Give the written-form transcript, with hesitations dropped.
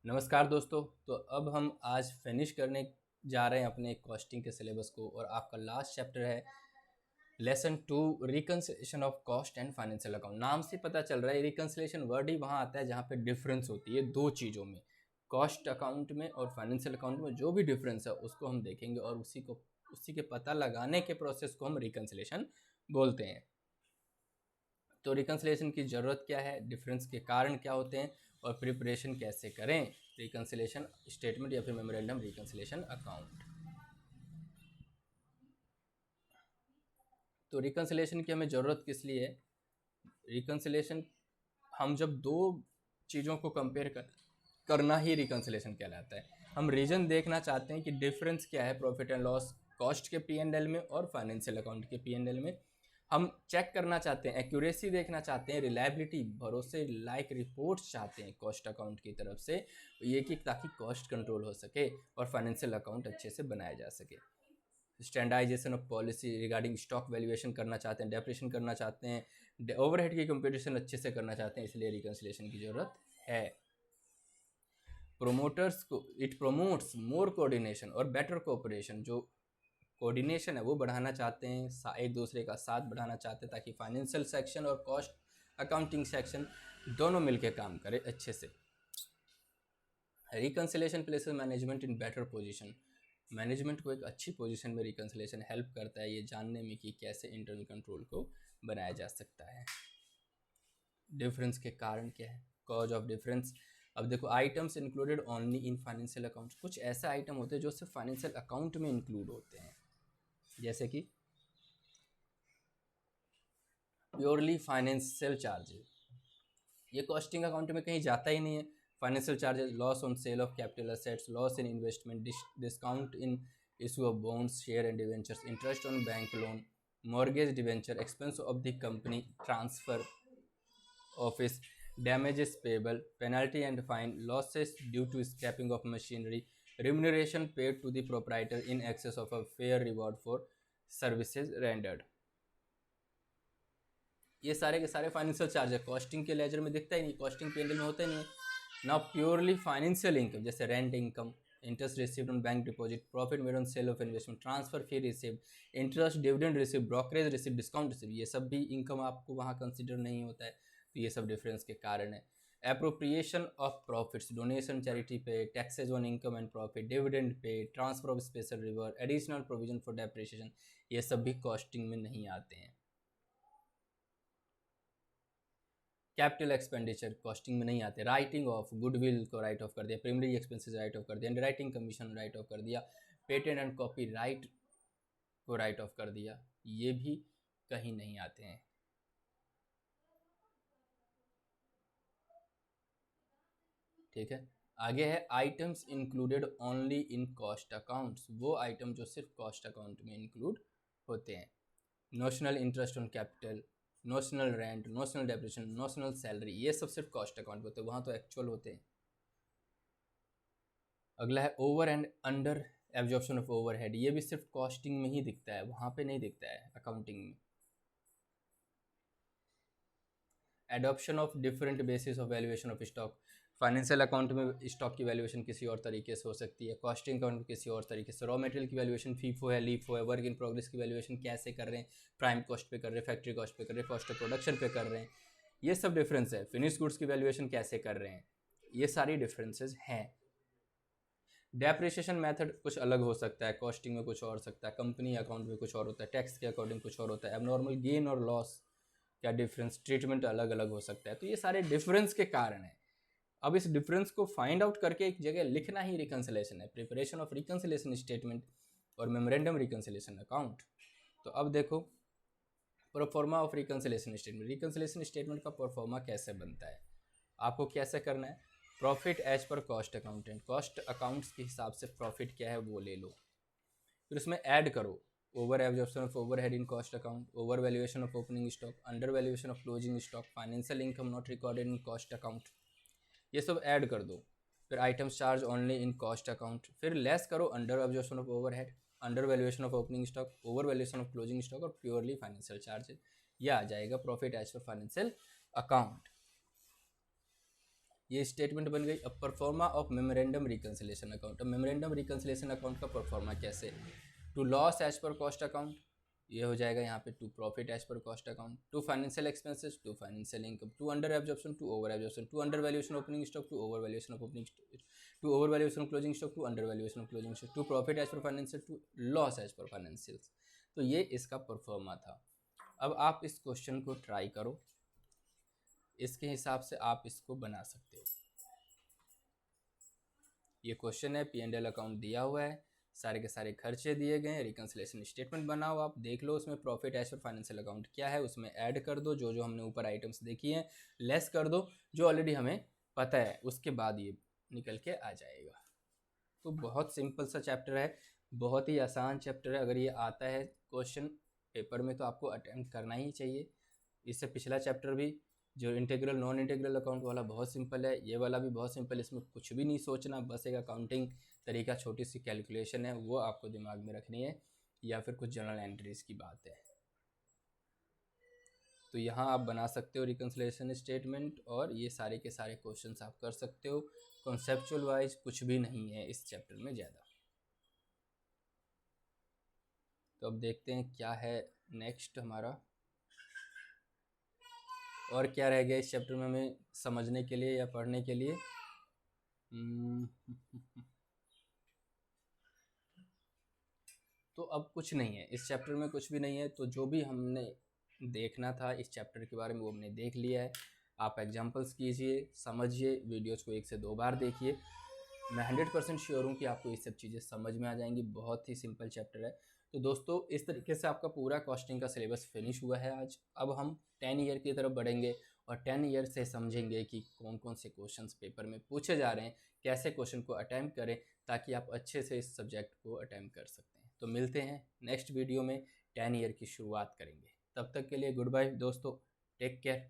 नमस्कार दोस्तों। तो अब हम आज फिनिश करने जा रहे हैं अपने कॉस्टिंग के सिलेबस को और आपका लास्ट चैप्टर है lesson 2 reconciliation of cost and financial account. नाम से पता चल रहा है रिकन्सिलेशन वर्ड ही वहाँ आता है जहाँ पे डिफरेंस होती है दो चीज़ों में, कॉस्ट अकाउंट में और फाइनेंशियल अकाउंट में। जो भी डिफरेंस है उसको हम देखेंगे और उसी के पता लगाने के प्रोसेस को हम रिकन्सिलेशन बोलते हैं। तो रिकन्सिलेशन की ज़रूरत क्या है, डिफरेंस के कारण क्या होते हैं और प्रिपरेशन कैसे करें रिकन्सिलेशन स्टेटमेंट या फिर मेमोरेंडम रिकन्सिलेशन अकाउंट। तो रिकन्सिलेशन की हमें ज़रूरत किस लिए है? रिकन्सिलेशन हम जब दो चीज़ों को कंपेयर करना ही रिकन्सिलेशन कहलाता है। हम रीजन देखना चाहते हैं कि डिफरेंस क्या है प्रॉफिट एंड लॉस कॉस्ट के P&L में और फाइनेंशियल अकाउंट के P&L में। हम चेक करना चाहते हैं, एक्यूरेसी देखना चाहते हैं, रिलायबिलिटी भरोसे लायक रिपोर्ट्स चाहते हैं कॉस्ट अकाउंट की तरफ से, ये कि ताकि कॉस्ट कंट्रोल हो सके और फाइनेंशियल अकाउंट अच्छे से बनाया जा सके। Standardisation of policy regarding stock valuation करना चाहते हैं, डेप्रिसिएशन करना चाहते हैं, ओवरहेड की कंपटीशन अच्छे से करना चाहते हैं, इसलिए रिकन्सिलेशन की ज़रूरत है। प्रोमोटर्स को इट प्रोमोट्स मोर कोऑर्डिनेशन और बेटर कोऑपरेशन। जो कोऑर्डिनेशन है वो बढ़ाना चाहते हैं, एक दूसरे का साथ बढ़ाना चाहते हैं ताकि फाइनेंशियल सेक्शन और कॉस्ट अकाउंटिंग सेक्शन दोनों मिलकर काम करें अच्छे से। Reconciliation places management in better position. Management को एक अच्छी पोजीशन में रिकन्सिलेशन हेल्प करता है ये जानने में कि कैसे इंटरनल कंट्रोल को बनाया जा सकता है। डिफरेंस के कारण क्या है, कॉज ऑफ डिफरेंस। अब देखो, items included only in financial account. कुछ ऐसे आइटम होते हैं जो सिर्फ फाइनेंशियल अकाउंट में इंक्लूड होते हैं, जैसे कि प्योरली फाइनेंशियल चार्जेस, ये कॉस्टिंग अकाउंट में कहीं जाता ही नहीं है। Financial charges, loss on sale of capital assets, loss in investment, discount in issue of bonds, share and debentures, interest on bank loan, mortgage debenture, expense of the company transfer office, damages payable, penalty and fine, losses due to scrapping of machinery, remuneration paid to the proprietor in excess of a fair reward for services rendered। ये सारे के सारे financial charge है, costing के laser में दिखता ही नहीं, costing P&L में होता ही नहीं है ना। प्योरली फाइनेंशियल इनकम जैसे rent income, interest received on bank deposit, profit made on sale of investment, transfer fee received, interest dividend receive, brokerage receive, discount receive, ये सब भी इनकम आपको वहाँ कंसिडर नहीं होता है। तो ये सब डिफरेंस के कारण है। Appropriation of profits, donation, charity pay, taxes on income and profit, dividend pay, transfer of special रिवर, एडिशनल प्रोविजन फॉर डेप्रिसिएशन, ये सब भी कॉस्टिंग में नहीं आते हैं। कैपिटल एक्सपेंडिचर कॉस्टिंग में नहीं आते। राइटिंग ऑफ गुडविल को राइट ऑफ कर दिया, प्राइमरी एक्सपेंसेस राइट ऑफ कर दिया, अंडरराइटिंग कमीशन राइट ऑफ कर दिया, पेटेंट एंड कॉपी राइट को राइट ऑफ कर दिया, ये भी कहीं नहीं आते हैं। ठीक है, आगे है items included only in cost accounts. वो आइटम जो सिर्फ कॉस्ट अकाउंट में इंक्लूड होते हैं। Notional interest on capital, notional rent, notional depreciation, notional salary, ये सब सिर्फ कॉस्ट अकाउंट होते हैं, वहाँ तो एक्चुअल होते हैं। अगला है over and under absorption of overhead, ये भी सिर्फ कॉस्टिंग में ही दिखता है, वहाँ पे नहीं दिखता है अकाउंटिंग में। Adoption of different basis of valuation of stock, financial account में स्टॉक की वैल्यूएशन किसी और तरीके से हो सकती है, कॉस्टिंग अकाउंट में किसी और तरीके से। रॉ मटेरियल की वैल्यूएशन फीफो है, लीफो है, वर्क इन प्रोग्रेस की वैल्यूएशन कैसे कर रहे हैं, प्राइम कॉस्ट पे कर रहे हैं, फैक्ट्री कॉस्ट पे कर रहे हैं, कॉस्ट ऑफ प्रोडक्शन पे कर रहे हैं, ये सब डिफरेंस है। फिनिश गुड्स की वैल्यूएशन कैसे कर रहे हैं, ये सारी डिफरेंसेस हैं। डेप्रिसिएशन मेथड कुछ अलग हो सकता है, कॉस्टिंग में कुछ और सकता है, कंपनी अकाउंट में कुछ और होता है, टैक्स के अकॉर्डिंग कुछ और होता है। एबनॉर्मल गेन और लॉस क्या डिफरेंस, ट्रीटमेंट अलग अलग हो सकता है। तो ये सारे डिफरेंस के कारण है। अब इस डिफरेंस को फाइंड आउट करके एक जगह लिखना ही रिकन्सिलेशन है, प्रिपरेशन ऑफ रिकन्सिलेशन स्टेटमेंट और मेमोरेंडम रिकन्सिलेशन अकाउंट। तो अब देखो, proforma of reconciliation statement. Reconciliation statement का प्रोफॉर्मा कैसे बनता है, आपको कैसे करना है। Profit as per cost accountant, cost accounts के हिसाब से प्रॉफिट क्या है वो ले लो, फिर उसमें ऐड करो over absorption of overhead in cost account, over valuation of opening stock, under valuation of closing stock, financial income not recorded in cost account, ये सब ऐड कर दो। फिर items charge only in cost account, फिर less करो under absorption of overhead, under valuation of opening stock, over valuation of closing stock और purely financial charges, यह आ जाएगा profit as per financial account. ये स्टेटमेंट बन गई। अब proforma of memorandum reconciliation account. अब मेमोरेंडम रिकन्सिलेशन अकाउंट का परफॉर्मा कैसे, to loss as per cost account, ये हो जाएगा यहाँ पे to profit as per cost account, to financial expenses, to financial income, to under absorption, to over absorption, to under valuation opening stock, to over valuation of opening stock, to over valuation of closing stock, to under valuation of closing stock, to profit as per financial, to loss as per financials. तो ये इसका pro forma था। अब आप इस question को try करो, इसके हिसाब से आप इसको बना सकते हो। ये क्वेश्चन है, P&L अकाउंट दिया हुआ है, सारे के सारे खर्चे दिए गए हैं, रिकन्सिलेशन स्टेटमेंट बनाओ, आप देख लो उसमें profit as per financial account क्या है, उसमें ऐड कर दो जो जो हमने ऊपर आइटम्स देखी हैं, लेस कर दो जो ऑलरेडी हमें पता है, उसके बाद ये निकल के आ जाएगा। तो बहुत सिंपल सा चैप्टर है, बहुत ही आसान चैप्टर है। अगर ये आता है क्वेश्चन पेपर में तो आपको अटेम्प्ट करना ही चाहिए। इससे पिछला चैप्टर भी जो इंटीग्रल नॉन इंटीग्रल अकाउंट वाला बहुत सिंपल है, ये वाला भी बहुत सिंपल है, इसमें कुछ भी नहीं सोचना, बस एक अकाउंटिंग तरीका, छोटी सी कैलकुलेशन है वो आपको दिमाग में रखनी है, या फिर कुछ जर्नल एंट्रीज की बात है। तो यहाँ आप बना सकते हो रिकन्सिलेशन स्टेटमेंट, और ये सारे के सारे क्वेश्चंस आप कर सकते हो। कॉन्सेप्चुअल वाइज कुछ भी नहीं है इस चैप्टर में ज़्यादा। तो अब देखते हैं क्या है नेक्स्ट हमारा, और क्या रह गया इस चैप्टर में हमें समझने के लिए या पढ़ने के लिए। तो अब कुछ नहीं है इस चैप्टर में, कुछ भी नहीं है। तो जो भी हमने देखना था इस चैप्टर के बारे में वो हमने देख लिया है। आप एग्जांपल्स कीजिए, समझिए, वीडियोज़ को 1 से 2 बार देखिए। मैं 100% श्योर हूँ कि आपको ये सब चीज़ें समझ में आ जाएंगी। बहुत ही सिंपल चैप्टर है। तो दोस्तों इस तरीके से आपका पूरा कॉस्टिंग का सिलेबस फिनिश हुआ है आज। अब हम 10 ईयर की तरफ बढ़ेंगे और 10 ईयर से समझेंगे कि कौन कौन से क्वेश्चंस पेपर में पूछे जा रहे हैं, कैसे क्वेश्चन को अटैम्प्ट करें ताकि आप अच्छे से इस सब्जेक्ट को अटैम्प्ट कर सकते हैं। तो मिलते हैं नेक्स्ट वीडियो में, 10 ईयर की शुरुआत करेंगे। तब तक के लिए गुड बाय दोस्तों, टेक केयर।